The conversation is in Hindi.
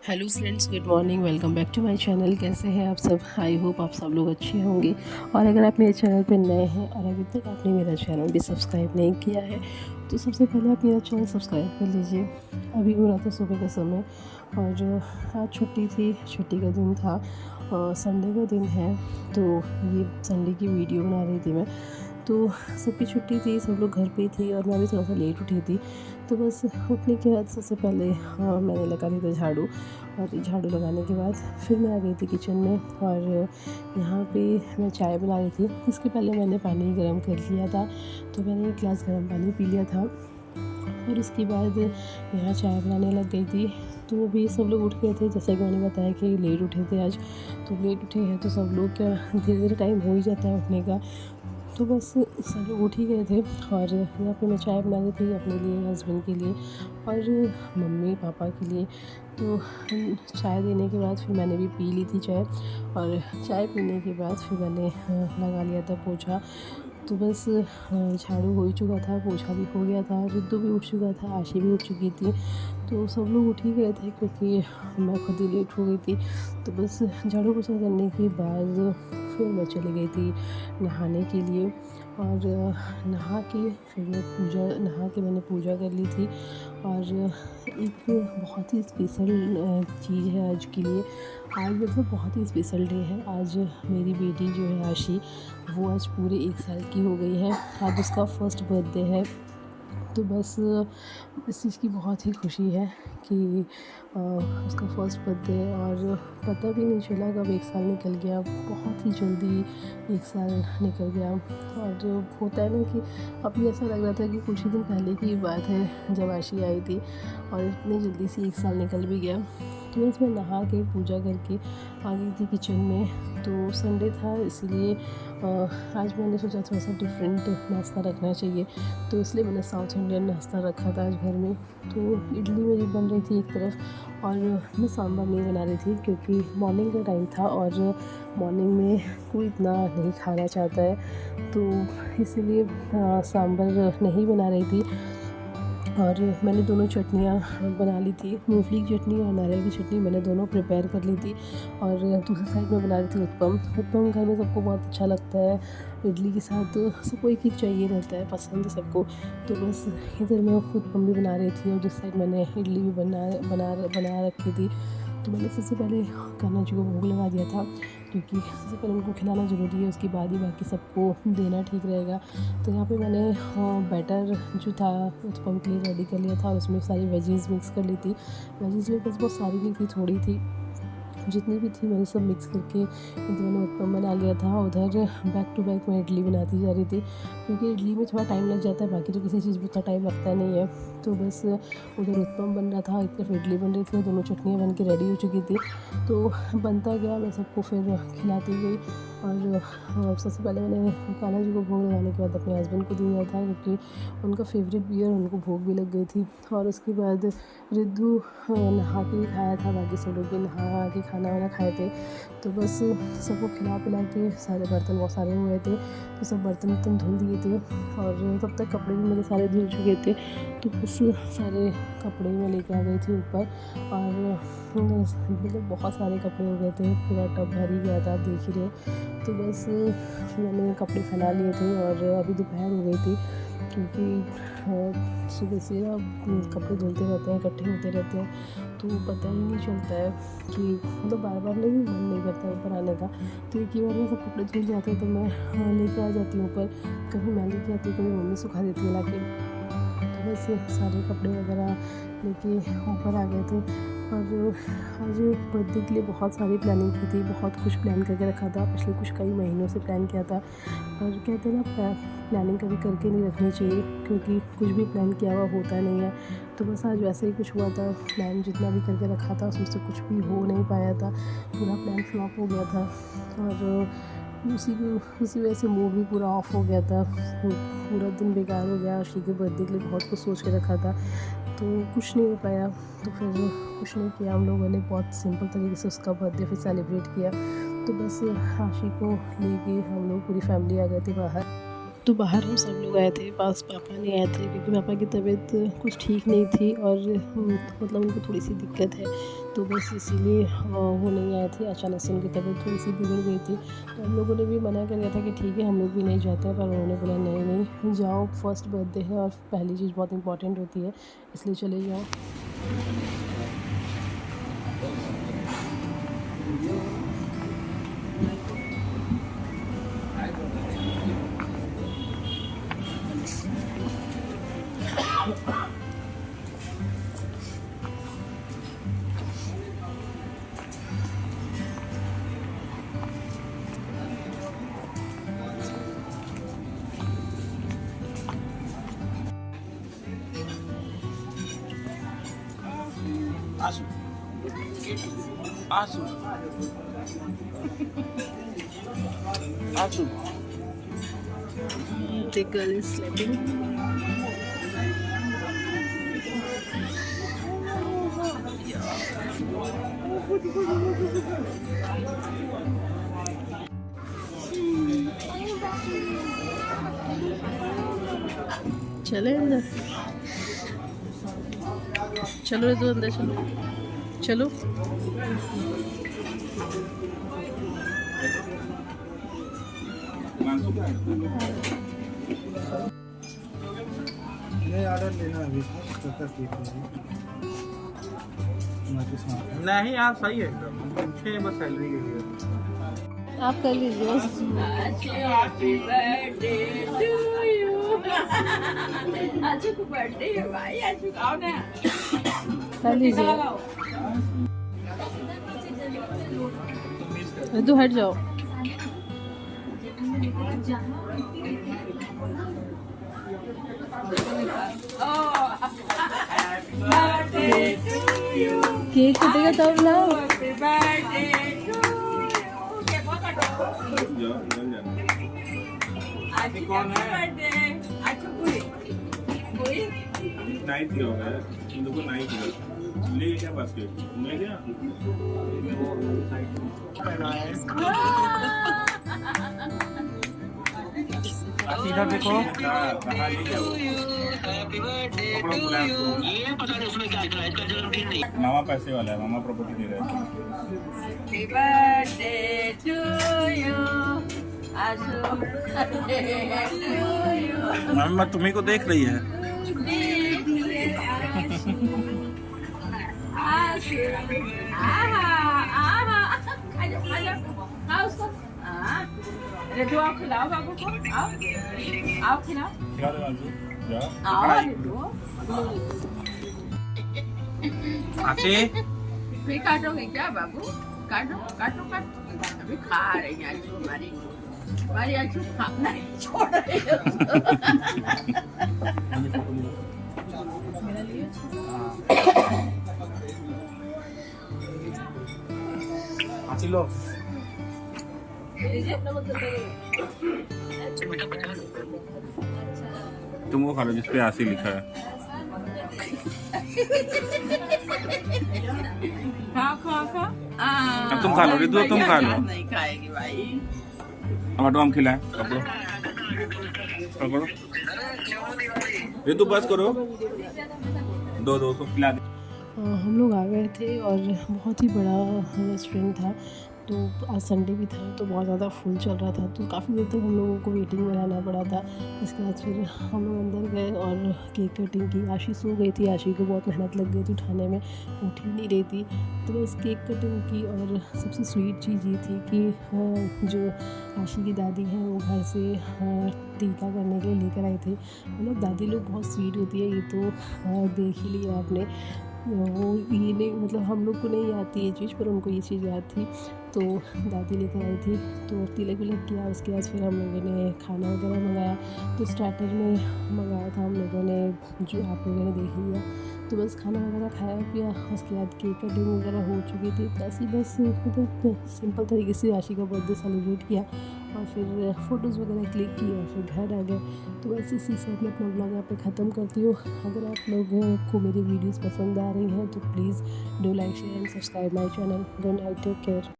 Hello friends, good morning. Welcome back to my channel. कैसे हैं आप सब? आई होप आप सब लोग अच्छे होंगे। और अगर आप मेरे चैनल पर नए हैं और अभी तक आपने मेरा चैनल भी सब्सक्राइब नहीं किया है तो सबसे पहले आप मेरा चैनल सब्सक्राइब कर लीजिए। अभी हो रहा था सुबह का समय और आज छुट्टी थी, छुट्टी का दिन था, संडे का दिन है। तो ये संडे की वीडियो बना रही थी मैं। तो सबकी छुट्टी थी, सब लोग घर पे थे और मैं भी थोड़ा सा लेट उठी थी। तो बस उठने के बाद सबसे पहले मैंने लगा लिया था झाड़ू। और झाड़ू लगाने के बाद फिर मैं आ गई थी किचन में और यहाँ पे मैं चाय बना रही थी। इसके पहले मैंने पानी गर्म कर लिया था, तो मैंने एक गिलास गर्म पानी पी लिया था और उसके बाद यहाँ चाय बनाने लग गई थी। तो अभी सब लोग उठ गए थे, जैसा कि मैंने बताया कि लेट उठे थे आज। तो लेट उठे हैं तो सब लोग क्या धीरे धीरे टाइम हो ही जाता है उठने का। तो बस सब लोग उठ ही गए थे और यहाँ पे मैं चाय बना रही थी अपने लिए, हस्बैंड के लिए और मम्मी पापा के लिए। तो चाय देने के बाद फिर मैंने भी पी ली थी चाय और चाय पीने के बाद फिर मैंने लगा लिया था पोछा। तो बस झाड़ू हो ही चुका था, पोछा भी हो गया था, रिद्धू भी उठ चुका था, आशी भी उठ चुकी थी। तो सब लोग उठ ही गए थे क्योंकि मैं खुद ही लेट हो गई थी। तो बस झाड़ू पोछा करने के बाद फिर मैं चली गई थी नहाने के लिए और नहा के मैंने पूजा कर ली थी। और एक बहुत ही स्पेशल चीज़ है आज के लिए। आज मतलब बहुत ही स्पेशल डे है। आज मेरी बेटी जो है आशी, वो आज पूरे 1 साल की हो गई है। आज उसका फर्स्ट बर्थडे है। तो बस इस चीज़ की बहुत ही खुशी है कि उसका फर्स्ट बर्थडे और पता भी नहीं चला कब 1 साल निकल गया। बहुत ही जल्दी 1 साल निकल गया। और जो होता है ना कि अभी ऐसा लग रहा था कि कुछ ही दिन पहले की बात है जब आशी आई थी और इतनी जल्दी से 1 साल निकल भी गया। तो बस मैं नहा के पूजा करके आ गई थी किचन में। तो संडे था इसीलिए आज मैंने सोचा थोड़ा सा डिफरेंट नाश्ता रखना चाहिए, तो इसलिए मैंने साउथ इंडियन नाश्ता रखा था आज घर में। तो इडली मेरी बन रही थी एक तरफ और मैं सांभर नहीं बना रही थी क्योंकि मॉर्निंग का टाइम था और मॉर्निंग में कोई इतना नहीं खाना चाहता है, तो इसीलिए सांभर नहीं बना रही थी। और मैंने दोनों चटनियाँ बना ली थी, मूंगफली की चटनी और नारियल की चटनी मैंने दोनों प्रिपेयर कर ली थी। और दूसरी साइड में बना रही थी उत्पम। उत्पम घर में सबको बहुत अच्छा लगता है, इडली के साथ सबको एक एक चाहिए रहता है, पसंद है सबको। तो बस इधर मैं उत्पम भी बना रही थी और जिस साइड मैंने इडली भी बना रखी थी। तो मैंने सबसे पहले कान्हा जी को भोग लगा दिया था क्योंकि सबसे पहले उनको खिलाना ज़रूरी है, उसके बाद ही बाकी सबको देना ठीक रहेगा। तो यहाँ पे मैंने बैटर जो था उत्पम के लिए रेडी कर लिया था और उसमें सारी वेजीज़ मिक्स कर ली थी। वेजीज़ में बस बहुत सारी नहीं थी, थोड़ी थी, जितनी भी थी मैंने सब मिक्स करके इधर मैंने उत्पम बना लिया था। उधर बैक टू बैक मैं इडली बनाती जा रही थी क्योंकि इडली में थोड़ा टाइम लग जाता है, बाकी तो किसी चीज़ में उतना टाइम लगता नहीं है। तो बस उधर उत्पम बन रहा था, एक तरफ इडली बन रही थी, दोनों चटनियाँ बन के रेडी हो चुकी थी। तो बनता गया, मैं सबको फिर खिलाती गई। और सबसे पहले मैंने कान्हा जी को भोग लगाने के बाद अपने हस्बैंड को दिया था क्योंकि उनका फेवरेट भी है और उनको भोग भी लग गई थी। और उसके बाद रिद्धू नहा के ही खाया था, बाकी सब लोग भी नहा के खाना वाना खाए थे। तो बस सबको खिला पिला के सारे बर्तन बहुत सारे हुए थे, तो सब बर्तन वर्तन धुल दिए थे और तब तक कपड़े भी मेरे सारे धुल चुके थे। तो बस सारे कपड़े मैं लेके आ गई थी ऊपर और मतलब बहुत सारे कपड़े हो गए थे, पूरा टब भर ही गया था, आप देख ही रहे। तो बस मैंने कपड़े फैला लिए थे और अभी दोपहर हो गई थी क्योंकि सुबह से अब कपड़े धुलते रहते हैं, इकट्ठे होते रहते हैं, तो पता ही नहीं चलता है कि मतलब बार बार नहीं, मन नहीं करता है ऊपर आने का। तो एक ही बार में सब कपड़े धुल जाते हैं तो मैं लेके आ जाती हूँ ऊपर। कभी मैं लेके आती हूँ, कभी मम्मी सुखा देती है लाके। तो बस सारे कपड़े वगैरह लेके ऊपर आ गए थे। और आज बर्थडे के लिए बहुत सारी प्लानिंग की थी, बहुत कुछ प्लान करके रखा था, पिछले कुछ कई महीनों से प्लान किया था। पर कहते हैं ना, प्लानिंग कभी करके नहीं रखनी चाहिए क्योंकि कुछ भी प्लान किया हुआ होता नहीं है। तो बस आज वैसे ही कुछ हुआ था, प्लान जितना भी करके रखा था उसमें से कुछ भी हो नहीं पाया था, पूरा प्लान फ्लॉप हो गया था। और उसी वजह से मूड भी पूरा ऑफ हो गया था, पूरा दिन बेकार हो गया। आशी के बर्थडे के लिए बहुत कुछ सोच के रखा था तो कुछ नहीं हो पाया। तो फिर कुछ नहीं किया हम लोगों ने, बहुत सिंपल तरीके से उसका बर्थडे फिर सेलिब्रेट किया। तो बस आशी को लेके हम लोग पूरी फैमिली आ गए थे बाहर। तो बाहर हम सब लोग आए थे, पास पापा नहीं आए थे क्योंकि पापा की तबीयत कुछ ठीक नहीं थी और मतलब उनको थोड़ी सी दिक्कत है, तो बस इसीलिए वो नहीं आए थे। अचानक से उनकी तबीयत थोड़ी सी बिगड़ गई थी, तो हम लोगों ने भी मना कर दिया था कि ठीक है हम लोग भी नहीं जाते हैं, पर उन्होंने बोला नहीं नहीं जाओ, फर्स्ट बर्थडे है और पहली चीज़ बहुत इंपॉर्टेंट होती है, इसलिए चले जाओ। आसू आसू आसू The girl is sleeping. चले अंदर, चलो ये तो अंदर चलो चलो। नहीं ऑर्डर लेना अभी नहीं यार, सही है एकदम, छः बस सैलरी के लिए आप कर लीजिए। Happy birthday to you. आज को बर्थडे है भाई, आज आओ ना, कर लीजिए। तो हट जाओ। बर्थडे टू यू, केक कटेगा तब ना। Happy birthday to you. के बहुत आज कौन है बर्थडे? आज कोई नाइट हो गया, इन लोगों को नाइट हो ले क्या बास्केट ले गया। सीधा देखो कहाँ ले जाओ, ये पता नहीं उसमें क्या है, इसका जन्मदिन नहीं। मामा पैसे वाला है, मामा प्रॉपर्टी दे रहा है। हैप्पी बर्थडे टू यू आशु, मामा तुम्ही को देख रही है। आशु आहा आहा, आओ उसको, अरे तो आप खिलाओ बाबू को, आओ खिलाओ, खिला दो आंसू, जाओ आओ अरे तो आचे फिर काटोगे क्या बाबू? काटो काटो काटो, अभी खा रही है आशु, हमारी आशु खाना नहीं छोड़ रही है मेरा लिए। आची लो तुम वो खा लो जिसपे आसी लिखा है। खाओ खाओ खाओ, अब तुम खा लो रितु, तुम खा लो। नहीं खाएगी भाई, अब हम खिलाएं, पकड़ो पकड़ो रितु, बस करो, दो दो तो खिला दे। हम लोग आ गए थे और बहुत ही बड़ा रेस्टोरेंट था, तो आज संडे भी था तो बहुत ज़्यादा फुल चल रहा था, तो काफ़ी देर तक हम लोगों को वेटिंग में रहना पड़ा था। इसके बाद फिर हम लोग अंदर गए और केक कटिंग की। आशी सो गई थी, आशी को बहुत मेहनत लग गई थी उठाने में, उठ ही नहीं रही थी, तो बस केक कटिंग की। और सबसे स्वीट चीज़ ये थी कि जो आशी की दादी हैं वो घर से टीका करने के लिए लेकर आई थी। मतलब दादी लोग बहुत स्वीट होती है, ये तो देख ही लिया आपने। वो ये नहीं, मतलब हम लोग को नहीं आती ये चीज़, पर उनको ये चीज़ याद थी, तो दादी लेकर आई थी। तो तिलक विलक किया, उसके बाद फिर हम लोगों ने खाना वगैरह मंगाया। तो स्टार्टर में मंगाया था हम लोगों ने, जो आप लोगों ने देख लिया। तो बस खाना वगैरह खाया पिया, उसके बाद केक कटिंग वगैरह हो चुकी थी, तो ऐसे बस मतलब सिंपल तरीके से आशी का बर्थडे सेलिब्रेट किया और फिर फ़ोटोज़ वगैरह क्लिक की और फिर घर आ गए। तो बस इसी से मैं अपना ब्लॉग यहाँ पे ख़त्म करती हूँ। अगर आप लोगों को मेरी वीडियोस पसंद आ रही हैं तो please do like share and subscribe my channel. Good night, take care.